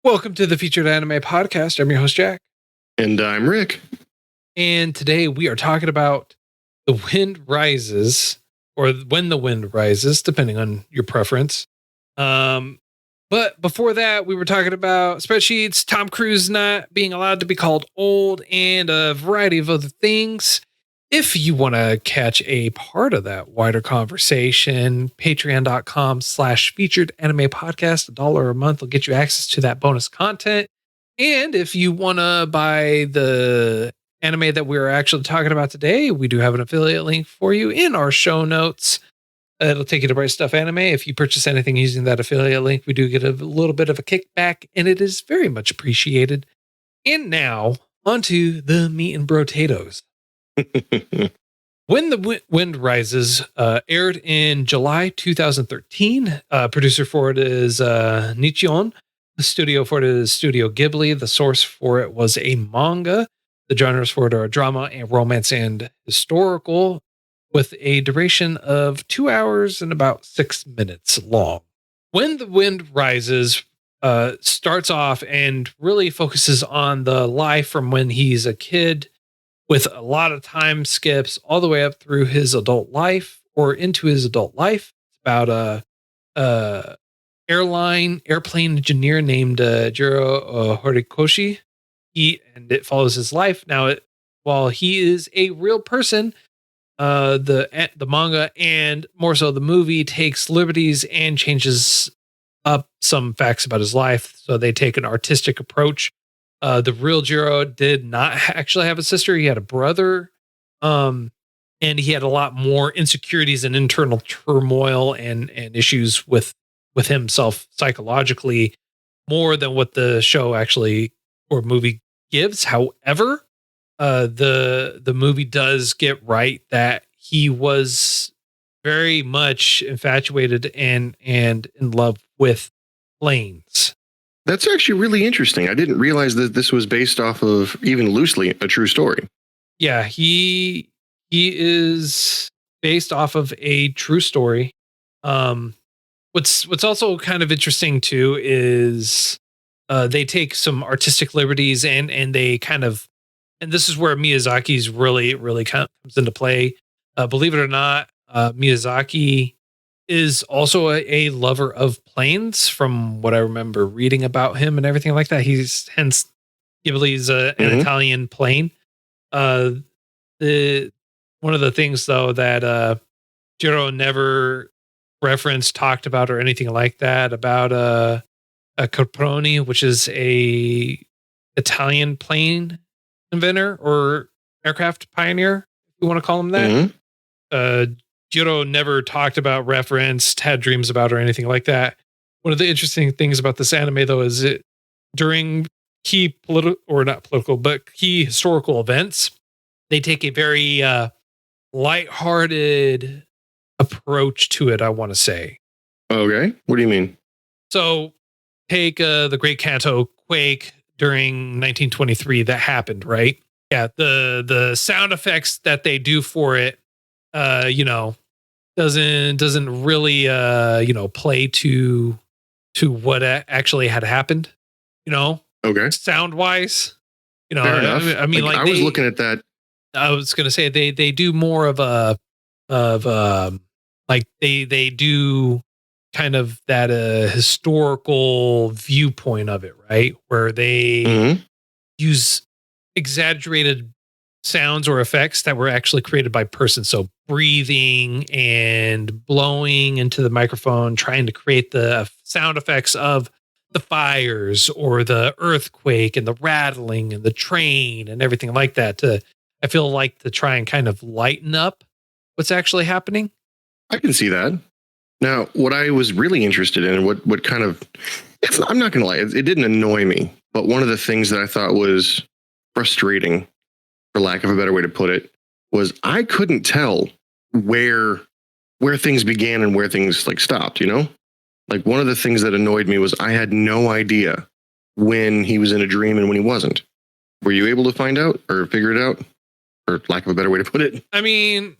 Welcome to the Featured Anime Podcast. I'm your host, Jack. And I'm Rick. And today we are talking about The Wind Rises, or When the Wind Rises, depending on your preference. But before that, we were talking about spreadsheets, Tom Cruise not being allowed to be called old, and a variety of other things. If you want to catch a part of that wider conversation, patreon.com/featured anime podcast, $1 a month will get you access to that bonus content. And if you want to buy the anime that we're actually talking about today, we do have an affiliate link for you in our show notes. It'll take you to Bright Stuff Anime. If you purchase anything using that affiliate link, we do get a little bit of a kickback, and it is very much appreciated. And now, onto the meat and potatoes. When the Wind Rises aired in July 2013. Producer for it is Nichion. The studio for it is Studio Ghibli. The source for it was a manga. The genres for it are drama and romance and historical, with a duration of 2 hours and about 6 minutes long. When the Wind Rises starts off and really focuses on the life from when he's a kid, with a lot of time skips all the way up through his adult life or into his adult life. It's about a airplane engineer named Jiro Horikoshi. And it follows his life. Now, while he is a real person, the manga and more so the movie takes liberties and changes up some facts about his life. So they take an artistic approach. The real Jiro did not actually have a sister. He had a brother. And he had a lot more insecurities and internal turmoil and issues with himself psychologically, more than what the show actually or movie gives. However, the movie does get right that he was very much infatuated and in love with planes. That's actually really interesting. I didn't realize that this was based off of, even loosely, a true story. Yeah, he is based off of a true story. What's also kind of interesting too is they take some artistic liberties and they kind of, and this is where Miyazaki's really comes into play. Believe it or not, Miyazaki is also a lover of planes, from what I remember reading about him and everything like that. He's hence Ghibli's an Italian plane. One of the things though that Jiro never referenced, talked about, or anything like that about a Caproni, which is a Italian plane inventor or aircraft pioneer, if you want to call him that. Jiro never talked about, referenced, had dreams about, or anything like that. One of the interesting things about this anime, though, is it during key key historical events, they take a very lighthearted approach to it, I want to say. Okay. What do you mean? So take the Great Kanto quake during 1923 that happened, right? Yeah, the sound effects that they do for it, doesn't really play to what actually had happened, Okay. sound wise, Fair enough. I mean, I was looking at that. I was going to say they do more of they do kind of that historical viewpoint of it, right? Where they use exaggerated sounds or effects that were actually created by persons. So breathing and blowing into the microphone, trying to create the sound effects of the fires or the earthquake and the rattling and the train and everything like that, I feel like, to try and kind of lighten up what's actually happening. I can see that. Now, what I was really interested in, and what kind of, I'm not going to lie, it didn't annoy me, but one of the things that I thought was frustrating, for lack of a better way to put it, was I couldn't tell where things began and where things stopped, Like, one of the things that annoyed me was I had no idea when he was in a dream and when he wasn't. Were you able to find out or figure it out? For lack of a better way to put it. I mean,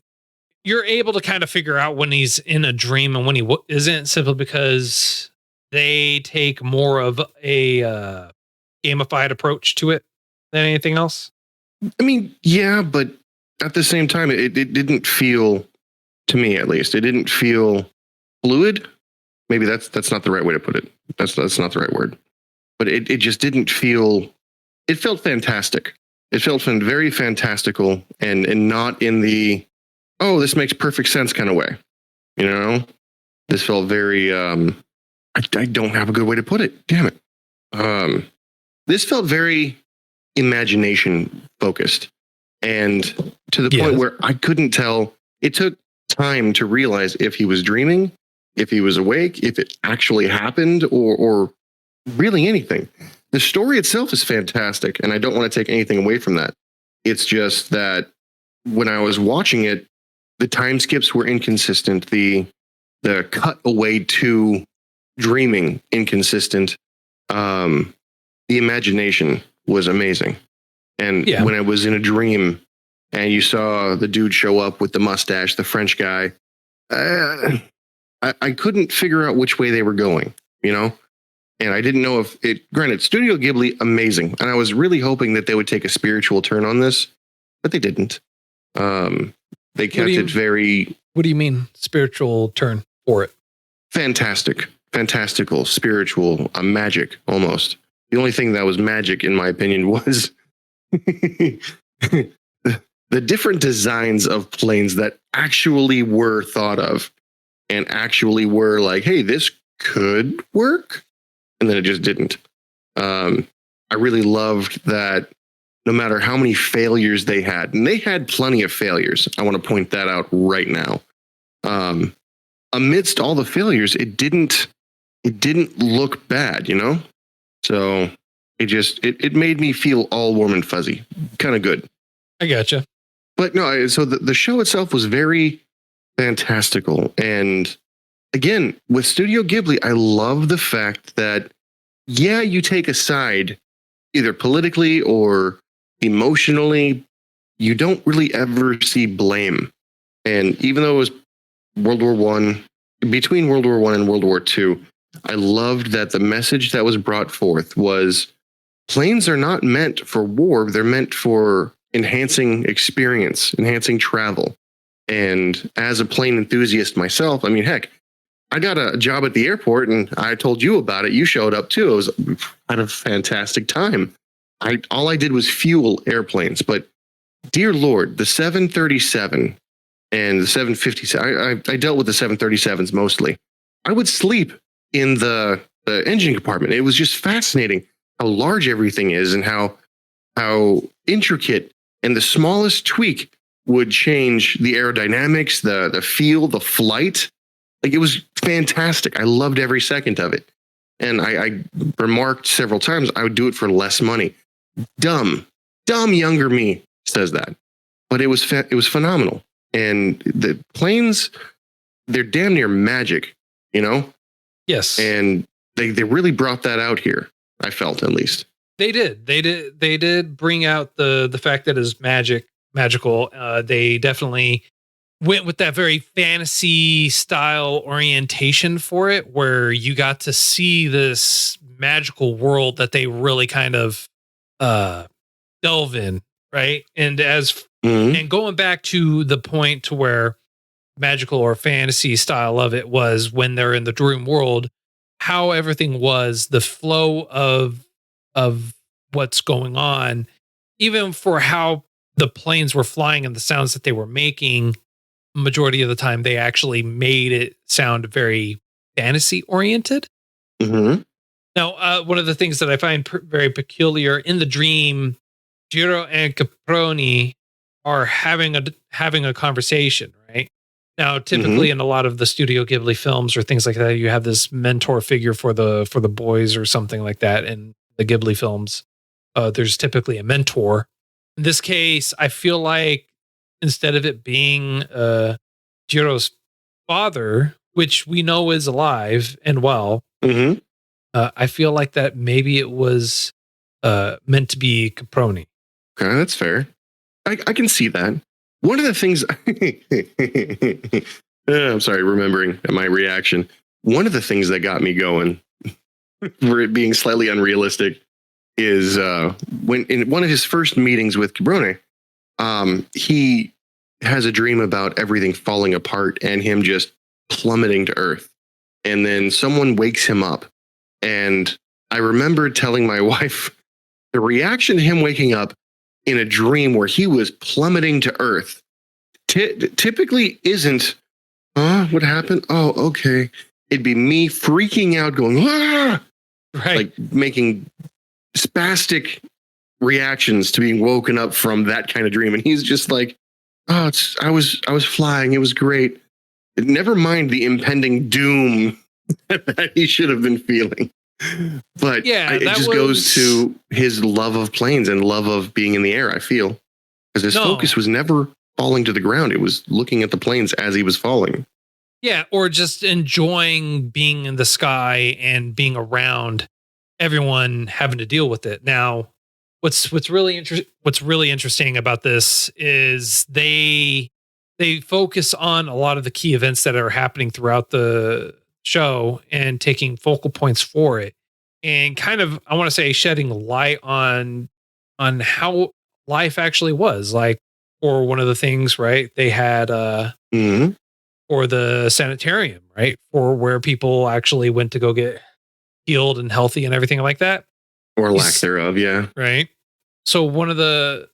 you're able to kind of figure out when he's in a dream and when he isn't, simply because they take more of a gamified approach to it than anything else. I mean, yeah, but at the same time, it didn't feel, to me at least, it didn't feel fluid. Maybe that's not the right way to put it. That's not the right word. But it just didn't feel. It felt fantastic. It felt very fantastical, and not in the, oh, this makes perfect sense kind of way. You know, this felt very. I don't have a good way to put it. Damn it. This felt very imagination focused, and to the point where I couldn't tell. It took time to realize if he was dreaming, if he was awake, if it actually happened, or really anything. The story itself is fantastic, and I don't want to take anything away from that. It's just that when I was watching it, the time skips were inconsistent. The cut away to dreaming inconsistent. The imagination was amazing. And when I was in a dream and you saw the dude show up with the mustache, the French guy, I couldn't figure out which way they were going, you know? And I didn't know if it, granted, Studio Ghibli, amazing. And I was really hoping that they would take a spiritual turn on this, but they didn't. They kept it very... What do you mean, spiritual turn for it? Fantastic. Fantastical, spiritual, magic, almost. The only thing that was magic, in my opinion, was the different designs of planes that actually were thought of and actually were like, hey, this could work. And then it just didn't. I really loved that no matter how many failures they had, and they had plenty of failures. I want to point that out right now. Amidst all the failures, it didn't look bad, you know? So it made me feel all warm and fuzzy. Kind of good. I gotcha. But no, so the show itself was very fantastical. And again, with Studio Ghibli, I love the fact that, yeah, you take a side, either politically or emotionally, you don't really ever see blame. And even though it was World War One, between World War One and World War Two, I loved that the message that was brought forth was planes are not meant for war. They're meant for enhancing experience, enhancing travel. And as a plane enthusiast myself, I mean, heck, I got a job at the airport and I told you about it. You showed up too. It was had a fantastic time. All I did was fuel airplanes, but dear Lord, the 737 and the 757, I dealt with the 737s mostly. I would sleep in the engine compartment. It was just fascinating how large everything is and how intricate, and the smallest tweak would change the aerodynamics, the feel, the flight. Like, it was fantastic. I loved every second of it. And I remarked several times I would do it for less money. Dumb younger me says that. But it was phenomenal. And the planes, they're damn near magic, you know? Yes. And they really brought that out here, I felt, at least. They did bring out the fact that it's magical. They definitely went with that very fantasy style orientation for it, where you got to see this magical world that they really kind of delve in, right? And and going back to the point to where magical or fantasy style of it was when they're in the dream world, how everything was, the flow of what's going on, even for how the planes were flying and the sounds that they were making. Majority of the time, they actually made it sound very fantasy oriented. Mm-hmm. Now, one of the things that I find very peculiar in the dream, Jiro and Caproni are having a conversation, right? Now, typically in a lot of the Studio Ghibli films or things like that, you have this mentor figure for the boys or something like that. In the Ghibli films, there's typically a mentor. In this case, I feel like instead of it being Jiro's father, which we know is alive and well, I feel like that maybe it was meant to be Caproni. Okay, that's fair. I can see that. One of the things, I'm sorry, remembering my reaction. One of the things that got me going for it being slightly unrealistic is when in one of his first meetings with Cabrone, he has a dream about everything falling apart and him just plummeting to earth. And then someone wakes him up. And I remember telling my wife the reaction to him waking up in a dream where he was plummeting to earth typically isn't, what happened? Oh, okay. It'd be me freaking out, going, ah! Right. Like making spastic reactions to being woken up from that kind of dream. And he's just like, oh, I was flying. It was great. Never mind the impending doom that he should have been feeling. But yeah, it just goes to his love of planes and love of being in the air, I feel. Because his focus was never falling to the ground. It was looking at the planes as he was falling. Yeah, or just enjoying being in the sky and being around everyone having to deal with it. Now, what's really interesting about this is they focus on a lot of the key events that are happening throughout the show and taking focal points for it, and kind of, I want to say, shedding light on how life actually was like. For one of the things, right? They had for the sanitarium, right? For where people actually went to go get healed and healthy and everything like that. Or lack thereof, yeah. Right. So one of the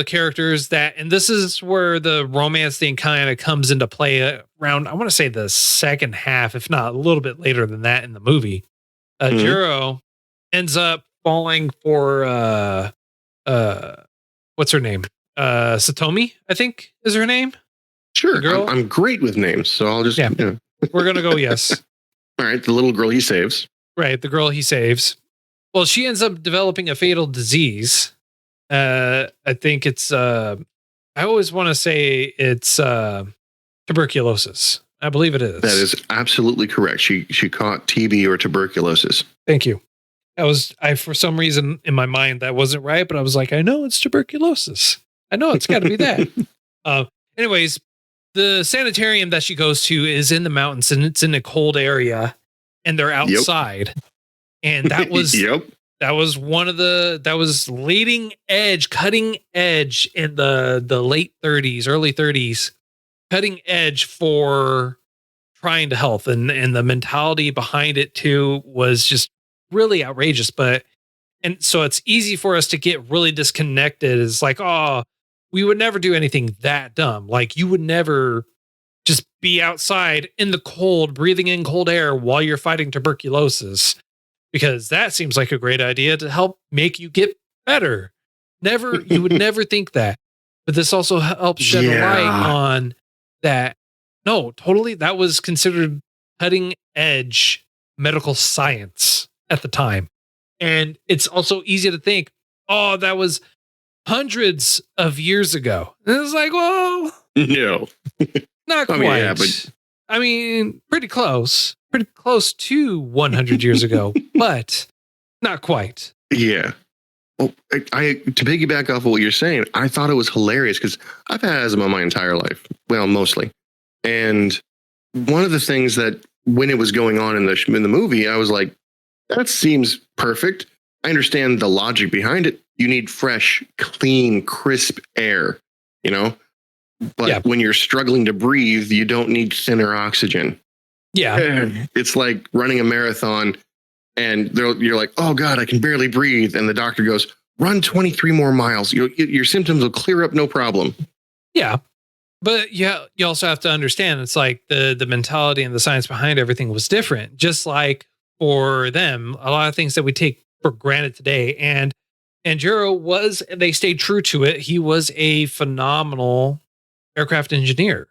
characters that, and this is where the romance thing kind of comes into play around, I want to say the second half, if not a little bit later than that in the movie. Jiro ends up falling for what's her name? Satomi, I think is her name. Sure. I'm great with names, so I'll just, we're going to go yes. All right. The little girl he saves. Right. The girl he saves. Well, she ends up developing a fatal disease. I think it's, I always want to say it's tuberculosis. I believe it is. That is absolutely correct. She caught TB or tuberculosis. Thank you. For some reason in my mind that wasn't right, but I was like, I know it's tuberculosis. I know it's got to be that. Anyways, the sanitarium that she goes to is in the mountains and it's in a cold area and they're outside. Yep. And that was, that was that was cutting edge in the late 30s, early 30s, cutting edge for trying to health. And the mentality behind it too was just really outrageous. And so it's easy for us to get really disconnected. It's like, oh, we would never do anything that dumb. Like you would never just be outside in the cold, breathing in cold air while you're fighting tuberculosis, because that seems like a great idea to help make you get better. You would never think that. But this also helps shed a light on that. No, totally. That was considered cutting edge medical science at the time. And it's also easy to think, oh, that was hundreds of years ago. And it's like, well, no, not quite. I mean, pretty close to 100 years ago, but not quite. Yeah. Well, I to piggyback off of what you're saying, I thought it was hilarious because I've had asthma my entire life. Well, mostly. And one of the things that when it was going on in the movie, I was like, that seems perfect. I understand the logic behind it. You need fresh, clean, crisp air, but when you're struggling to breathe, you don't need thinner oxygen. Yeah. It's like running a marathon and you're like, oh God, I can barely breathe. And the doctor goes, run 23 more miles. Your symptoms will clear up. No problem. Yeah. But yeah, you also have to understand it's like the mentality and the science behind everything was different. Just like for them, a lot of things that we take for granted today. And Jiro they stayed true to it. He was a phenomenal aircraft engineer.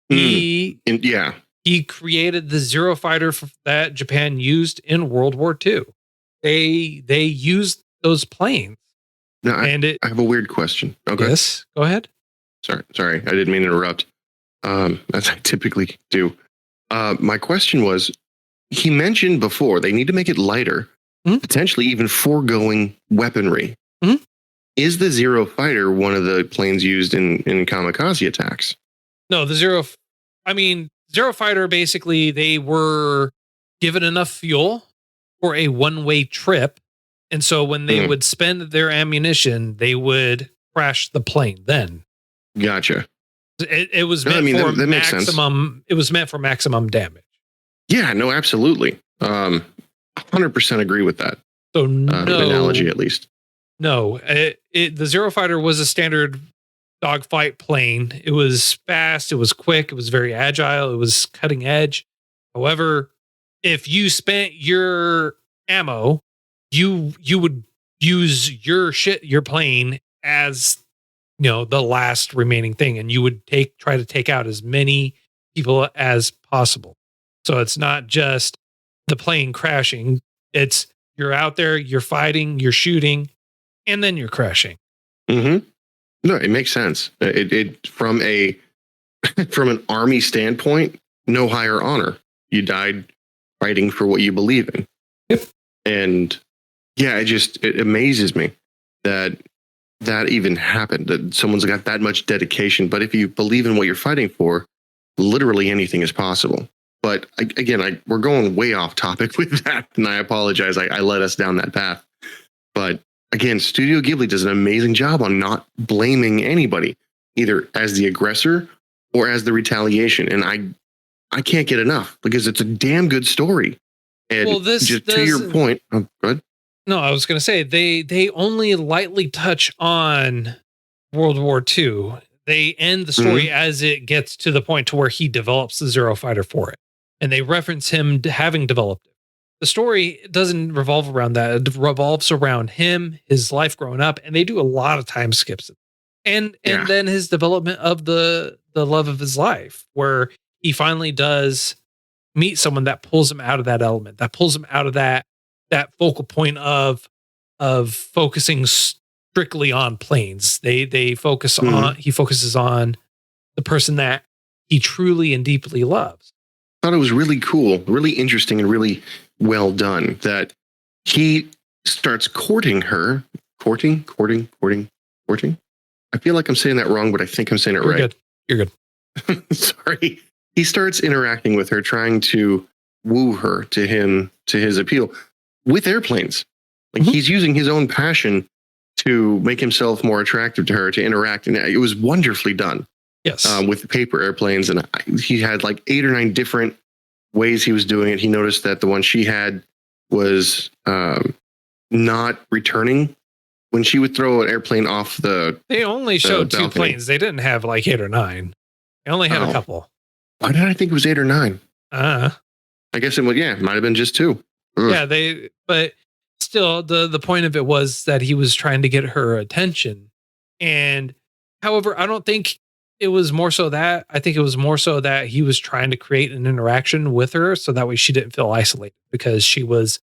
He created the Zero fighter that Japan used in World War II. They used those planes. No, I have a weird question. Okay. Yes, go ahead. Sorry, I didn't mean to interrupt. As I typically do. My question was, he mentioned before they need to make it lighter, potentially even foregoing weaponry. Mm-hmm. Is the Zero fighter one of the planes used in kamikaze attacks? No, the Zero fighter, basically, they were given enough fuel for a one-way trip. And so when they would spend their ammunition, they would crash the plane then. Gotcha. It was meant for that makes sense. maximum. It was meant for maximum damage. Yeah, no, absolutely. 100% agree with that. So no analogy, at least. No, the Zero Fighter was a standard dogfight plane. It was fast. It was quick. It was very agile. It was cutting edge. However, if you spent your ammo, you would use your plane as the last remaining thing, and you would try to take out as many people as possible. So it's not just the plane crashing. It's you're out there, you're fighting, you're shooting, and then you're crashing. Mm-hmm. No, it makes sense. It from an army standpoint, no higher honor. You died fighting for what you believe in. Yep. And yeah, it amazes me that even happened, that someone's got that much dedication. But if you believe in what you're fighting for, literally anything is possible. But again, we're going way off topic with that, and I apologize. I led us down that path. But again, Studio Ghibli does an amazing job on not blaming anybody, either as the aggressor or as the retaliation. And I can't get enough because it's a damn good story. And to your point, go ahead. No, I was going to say they only lightly touch on World War II. They end the story as it gets to the point to where he develops the Zero Fighter for it. And they reference him having developed it. The story doesn't revolve around that. It revolves around him, his life growing up, and they do a lot of time skips. And then his development of the love of his life, where he finally does meet someone that pulls him out of that element, that pulls him out of that focal point of focusing strictly on planes. He focuses on the person that he truly and deeply loves. I thought it was really cool, really interesting, and really well done that he starts courting her. Courting. I feel like I'm saying that wrong, but I think I'm saying it right. You're good. Sorry. He starts interacting with her, trying to woo her to his appeal with airplanes. Like he's using his own passion to make himself more attractive to her, to interact. And it was wonderfully done. Yes. With the paper airplanes. And he had like 8 or 9 different ways he was doing it. He noticed that the one she had was not returning when she would throw an airplane off They only showed 2 balcony. planes. They didn't have like 8 or 9. They only had a couple. Why did I think it was 8 or 9? I guess it might have been just 2. Yeah, but still the point of it was that he was trying to get her attention. And however, I don't think it was more so that. I think it was more so that he was trying to create an interaction with her so that way she didn't feel isolated, because she was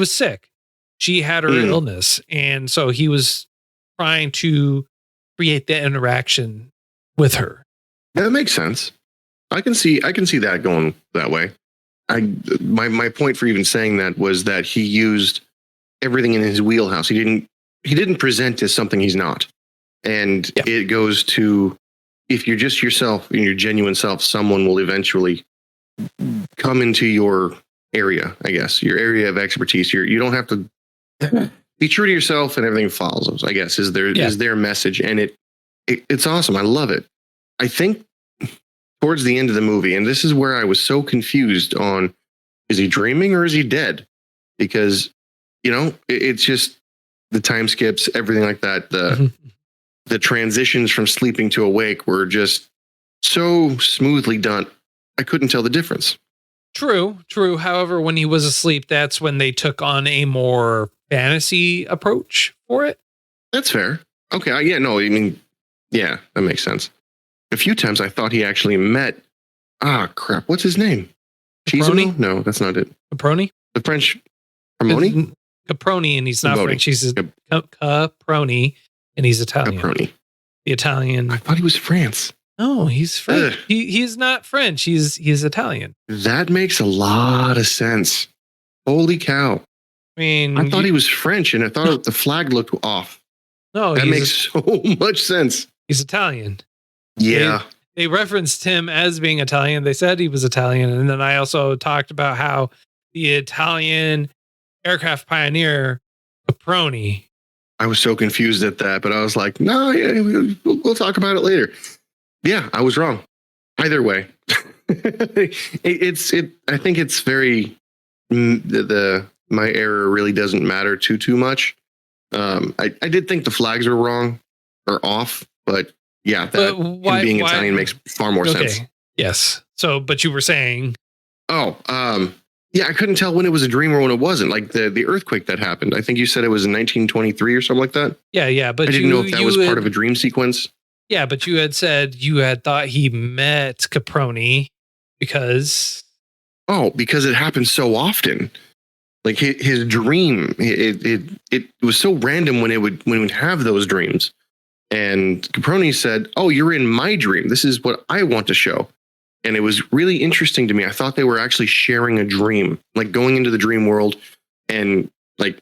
sick. She had her illness. And so he was trying to create that interaction with her. That makes sense. I can see that going that way. My point for even saying that was that he used everything in his wheelhouse. He didn't present as something he's not. And it goes to, if you're just yourself and your genuine self, someone will eventually come into your area, I guess, your area of expertise. You don't have to be true to yourself and everything follows, I guess, is their message. And it's awesome. I love it. I think towards the end of the movie, and this is where I was so confused on, is he dreaming or is he dead? Because, it's just the time skips, everything like that. The transitions from sleeping to awake were just so smoothly done. I couldn't tell the difference. True. However, when he was asleep, that's when they took on a more fantasy approach for it. That's fair. Okay. That makes sense. A few times I thought he actually met, crap, what's his name? Caproni? No, that's not it. Caproni? The French, Caproni? Caproni, and he's not French. He's Caproni, and he's Italian. Caproni. The Italian. I thought he was France. No, he's French. He's not French. He's Italian. That makes a lot of sense. Holy cow. I mean, I thought he was French, and I thought the flag looked off. No, that makes so much sense. He's Italian. Yeah. They referenced him as being Italian. They said he was Italian. And then I also talked about how the Italian aircraft pioneer Caproni. I was so confused at that, but I was like, no, yeah, we'll talk about it later. Yeah, I was wrong. Either way, I think it's very my error really doesn't matter too much. I did think the flags were wrong or off, but yeah, that him being Italian makes far more sense. Yes. So, but you were saying, yeah, I couldn't tell when it was a dream or when it wasn't. Like the earthquake that happened. I think you said it was in 1923 or something like that. Yeah. But I didn't know if that was part of a dream sequence. Yeah, but you had said you had thought he met Caproni because it happens so often. Like his dream, it was so random when we'd have those dreams. And Caproni said, "Oh, you're in my dream. This is what I want to show." And it was really interesting to me. I thought they were actually sharing a dream, like going into the dream world and like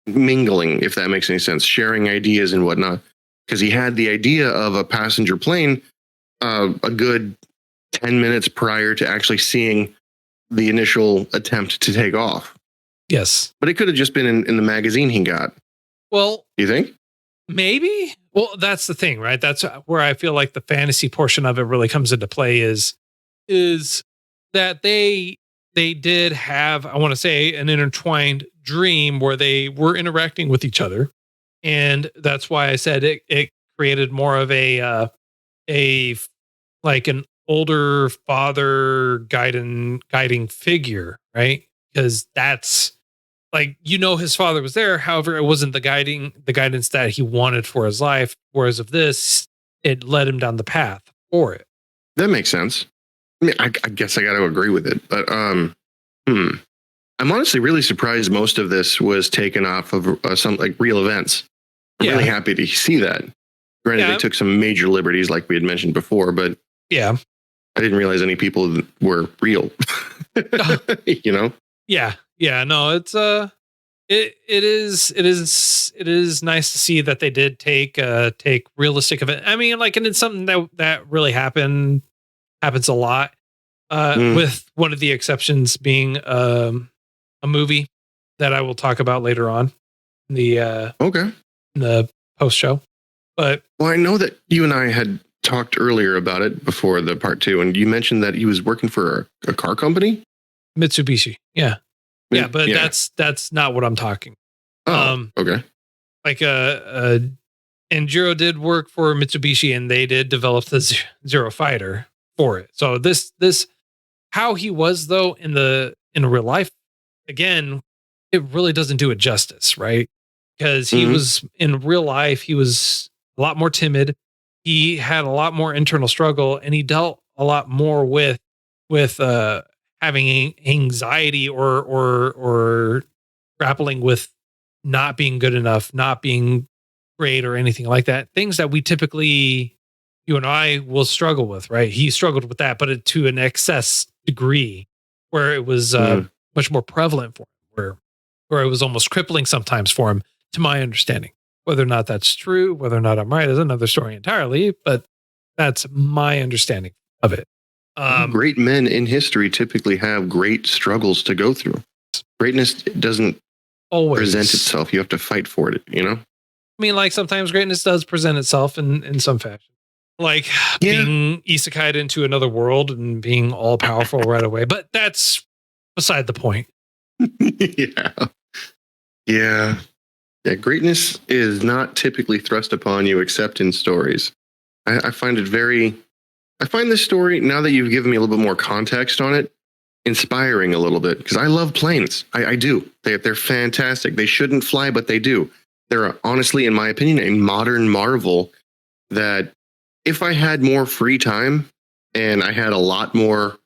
mingling, if that makes any sense, sharing ideas and whatnot. Because he had the idea of a passenger plane a good 10 minutes prior to actually seeing the initial attempt to take off. Yes. But it could have just been in the magazine he got. Well, you think? Maybe. Well, that's the thing, right? That's where I feel like the fantasy portion of it really comes into play is that they did have, I want to say, an intertwined dream where they were interacting with each other. And that's why I said it created more of a like an older father guiding figure, right? Because that's like, his father was there. However, it wasn't the guidance that he wanted for his life. Whereas of this, it led him down the path for it. That makes sense. I mean, I guess I got to agree with it, but I'm honestly really surprised most of this was taken off of some like real events. I'm really happy to see that. Granted, they took some major liberties, like we had mentioned before, but I didn't realize any people were real. Yeah. No, it's it is nice to see that they did take realistic event. I mean, like, and it's something that really happens a lot. With one of the exceptions being a movie that I will talk about later on. The post show. But I know that you and I had talked earlier about it before the part 2, and you mentioned that he was working for a car company, Mitsubishi. Yeah, but that's not what I'm talking. Okay. Like and Jiro did work for Mitsubishi, and they did develop the Zero Fighter for it. So this how he was though in real life, again, it really doesn't do it justice, right? Because he was in real life, he was a lot more timid. He had a lot more internal struggle, and he dealt a lot more with having anxiety or grappling with not being good enough, not being great or anything like that. Things that we typically, you and I will struggle with, right? He struggled with that, but to an excess degree where it was much more prevalent for him, where it was almost crippling sometimes for him, to my understanding. Whether or not that's true, whether or not I'm right is another story entirely, but that's my understanding of it. Great men in history typically have great struggles to go through. Greatness doesn't always present itself. You have to fight for it, I mean, like, sometimes greatness does present itself in some fashion. Like being isekai'd into another world and being all powerful right away. But that's beside the point. Yeah. Greatness is not typically thrust upon you except in stories. I find this story, now that you've given me a little bit more context on it, inspiring a little bit, because I love planes. I do. They're fantastic. They shouldn't fly, but they do. They're honestly, in my opinion, a modern marvel that if I had more free time and I had a lot more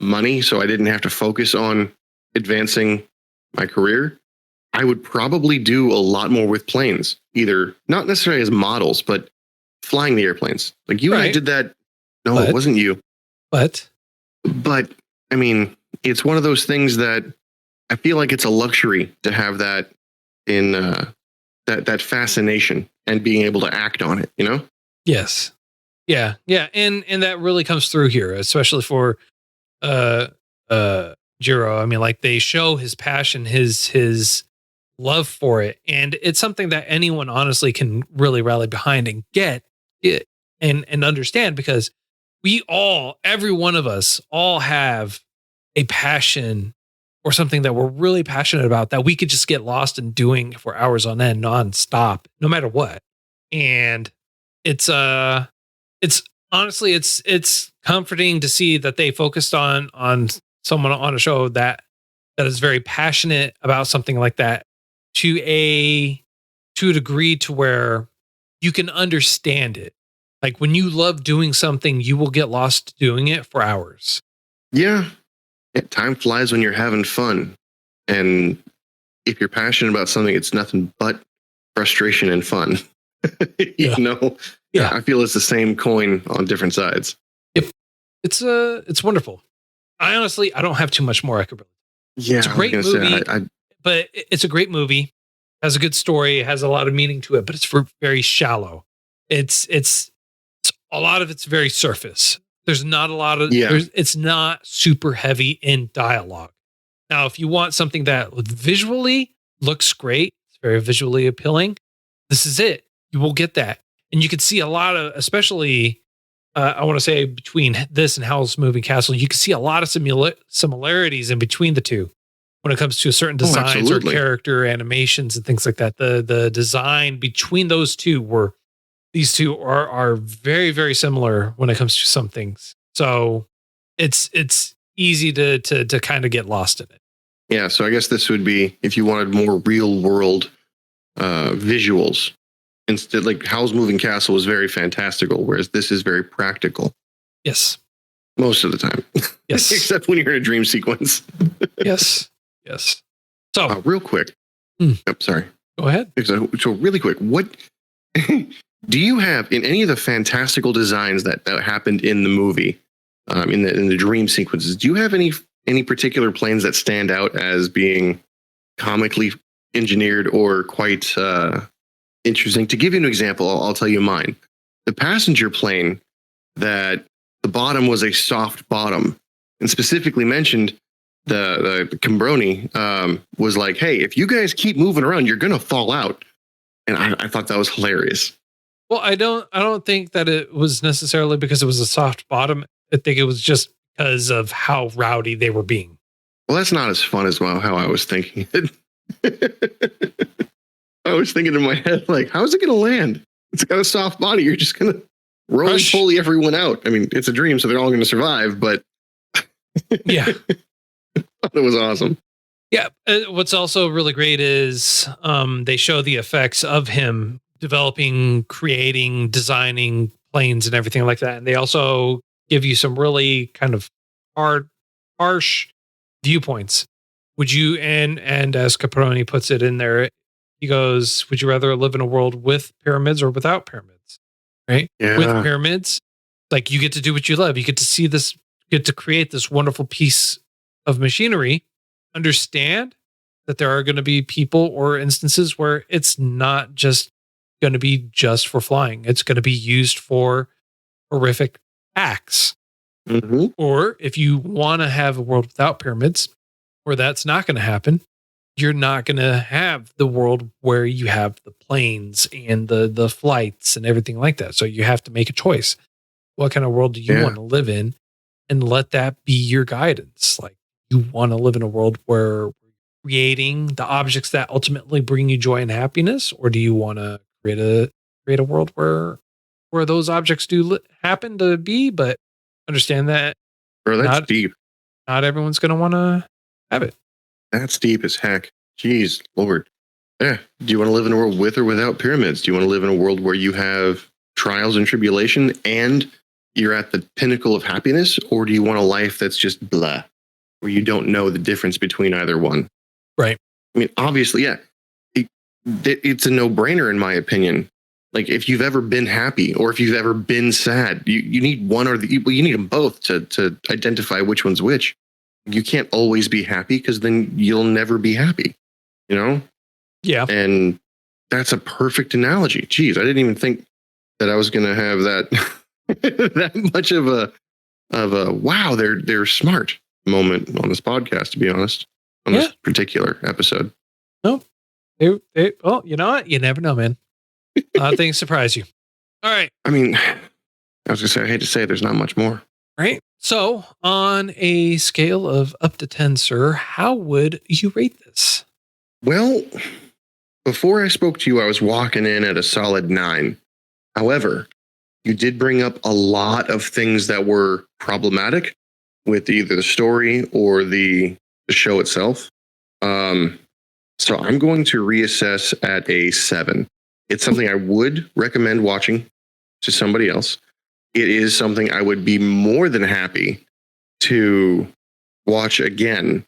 money, so I didn't have to focus on advancing my career, I would probably do a lot more with planes, either not necessarily as models, but flying the airplanes. Like you and I did that. No, it wasn't you. But I mean, it's one of those things that I feel like it's a luxury to have that in that fascination and being able to act on it, Yes. Yeah. And that really comes through here, especially for Jiro. I mean, like, they show his passion, his love for it. And it's something that anyone honestly can really rally behind and get it and understand, because every one of us all have a passion or something that we're really passionate about that we could just get lost in doing for hours on end, nonstop, no matter what. And it's honestly, it's comforting to see that they focused on someone on a show that is very passionate about something like that to a degree to where you can understand it. Like when you love doing something, you will get lost doing it for hours. Yeah. Time flies when you're having fun. And if you're passionate about something, it's nothing but frustration and fun. Yeah. Yeah. I feel it's the same coin on different sides. Yep. It's wonderful. I don't have too much more I could. Yeah, it's a great movie, but it's a great movie. Has a good story, has a lot of meaning to it, but it's very shallow. It's a lot of it's very surface. There's not a lot of it's not super heavy in dialogue. Now, if you want something that visually looks great, it's very visually appealing, this is it. You will get that. And you can see a lot of, especially I want to say between this and Howl's Moving Castle, you can see a lot of similarities in between the two when it comes to certain designs or character animations and things like that. The design between these two are very, very similar when it comes to some things. So it's easy to kind of get lost in it. Yeah. So I guess this would be if you wanted more real world visuals. Instead, like Howl's Moving Castle was very fantastical, whereas this is very practical. Yes. Most of the time. Yes. Except when you're in a dream sequence. Yes. So real quick. Sorry. Go ahead. So really quick, what do you have in any of the fantastical designs that happened in the movie, in the dream sequences? Do you have any particular planes that stand out as being comically engineered or quite interesting? To give you an example, I'll tell you mine. The passenger plane, that the bottom was a soft bottom, and specifically mentioned the Cambroni was like, hey, if you guys keep moving around, you're gonna fall out. And I thought that was hilarious. Well, I don't think that it was necessarily because it was a soft bottom. I think it was just because of how rowdy they were being. Well, that's not as fun as how I was thinking it. I was thinking in my head, like, how is it going to land? It's got a soft body. You're just going to roly-poly everyone out. I mean, it's a dream, so they're all going to survive, but yeah. I thought it was awesome. Yeah. What's also really great is they show the effects of him developing, creating, designing planes and everything like that. And they also give you some really kind of harsh viewpoints. Would you, and as Caproni puts it in there, he goes, would you rather live in a world with pyramids or without pyramids? Right? Yeah. With pyramids, like you get to do what you love. You get to see this, get to create this wonderful piece of machinery. Understand that there are going to be people or instances where it's not just going to be just for flying. It's going to be used for horrific acts. Mm-hmm. Or if you want to have a world without pyramids, where that's not going to happen, you're not going to have the world where you have the planes and the flights and everything like that. So you have to make a choice. What kind of world do you want to live in? And let that be your guidance. Like, you want to live in a world where creating the objects that ultimately bring you joy and happiness, or do you want to create a world where those objects do happen to be, but understand that that's deep. Not everyone's going to want to have it. That's deep as heck. Jeez, Lord. Yeah. Do you want to live in a world with or without pyramids? Do you want to live in a world where you have trials and tribulation and you're at the pinnacle of happiness? Or do you want a life that's just blah, where you don't know the difference between either one? Right. I mean, obviously, yeah. It's a no-brainer in my opinion. Like, if you've ever been happy or if you've ever been sad, you need one or you need them both to identify which one's which. You can't always be happy because then you'll never be happy, you know? Yeah. And that's a perfect analogy. Jeez, I didn't even think that I was going to have that that much of a wow, they're smart moment on this podcast, to be honest, on this particular episode. No, Well, you know what? You never know, man. Things surprise you. All right. I mean, I was gonna say, I hate to say it, there's not much more. Right. So, on a scale of up to 10, sir, how would you rate this? Well, before I spoke to you, I was walking in at a solid 9. However, you did bring up a lot of things that were problematic with either the story or the show itself. So I'm going to reassess at a 7. It's something I would recommend watching to somebody else. It is something I would be more than happy to watch again,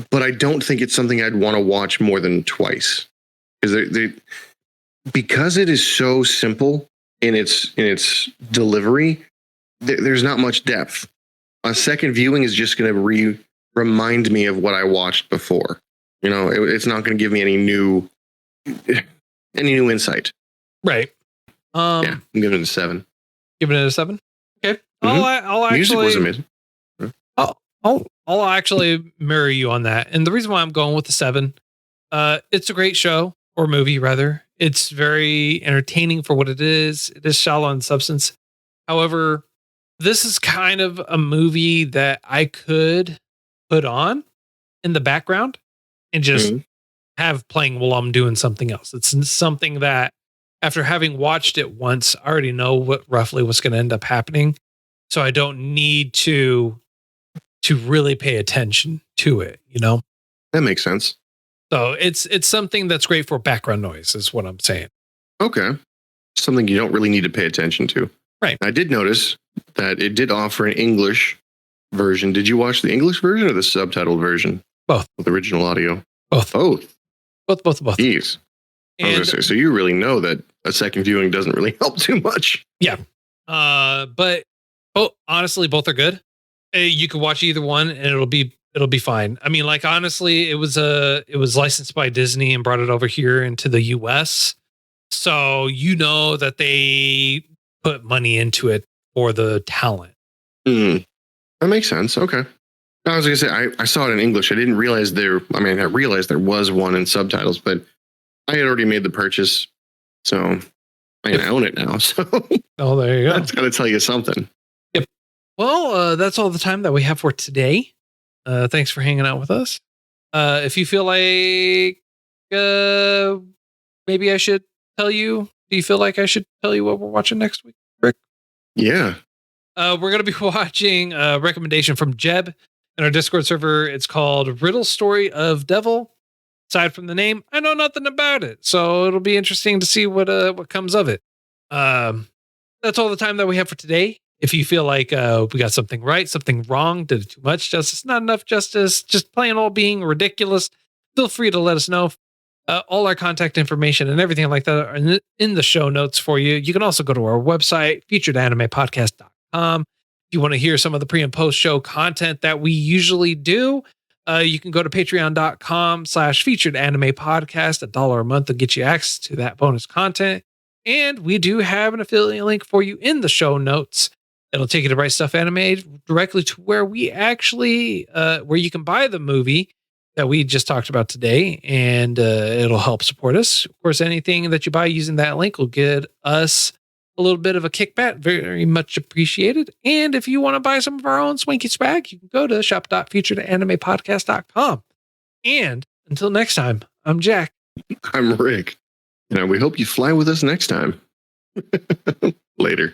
but I don't think it's something I'd want to watch more than twice, because it is so simple in its delivery. There's not much depth. A second viewing is just going to remind me of what I watched before. You know, it's not going to give me any new insight. Right. Yeah, I'm giving it a 7. Giving it a 7. Okay. Mm-hmm. I'll actually. Music was amazing. I'll actually mirror you on that, and the reason why I'm going with the 7, it's a great show or movie rather. It's very entertaining for what it is. It is shallow in substance. However, this is kind of a movie that I could put on in the background and just have playing while I'm doing something else. It's something that after having watched it once, I already know roughly what's going to end up happening. So I don't need to really pay attention to it, you know? That makes sense. So it's something that's great for background noise is what I'm saying. Okay. Something you don't really need to pay attention to. Right. I did notice that it did offer an English version. Did you watch the English version or the subtitled version? Both. With original audio? Both. Both. Both. Jeez. I was gonna say, so you really know that a second viewing doesn't really help too much. Yeah. But honestly, both are good. You could watch either one and it'll be fine. I mean, like, honestly, it was licensed by Disney and brought it over here into the US. So you know that they put money into it for the talent. That makes sense. Okay. I was gonna say, I saw it in English. I didn't realize I realized there was one in subtitles, but I had already made the purchase, so I own it now. So there you go. That's gotta tell you something. Yep. Well, that's all the time that we have for today. Thanks for hanging out with us. If you feel like maybe I should tell you, do you feel like I should tell you what we're watching next week, Rick? Yeah. We're going to be watching a recommendation from Jeb in our Discord server. It's called RIddle Story of Devil. Aside from the name, I know nothing about it, so it'll be interesting to see what comes of it. That's all the time that we have for today. If you feel like we got something right, something wrong, did too much justice, not enough justice, just plain old being ridiculous, feel free to let us know. All our contact information and everything like that are in the show notes for you. You can also go to our website, featuredanimepodcast.com. If you want to hear some of the pre and post show content that we usually do, you can go to patreon.com/featuredanimepodcast. $1 a month will get you access to that bonus content. And we do have an affiliate link for you in the show notes. It'll take you to Right Stuff Anime directly to where we actually, where you can buy the movie that we just talked about today, and it'll help support us. Of course, anything that you buy using that link will get us a little bit of a kickback, very much appreciated. And if you want to buy some of our own swanky swag, you can go to shop.featuredanimepodcast.com. And until next time, I'm Jack. I'm Rick. And we hope you fly with us next time. Later.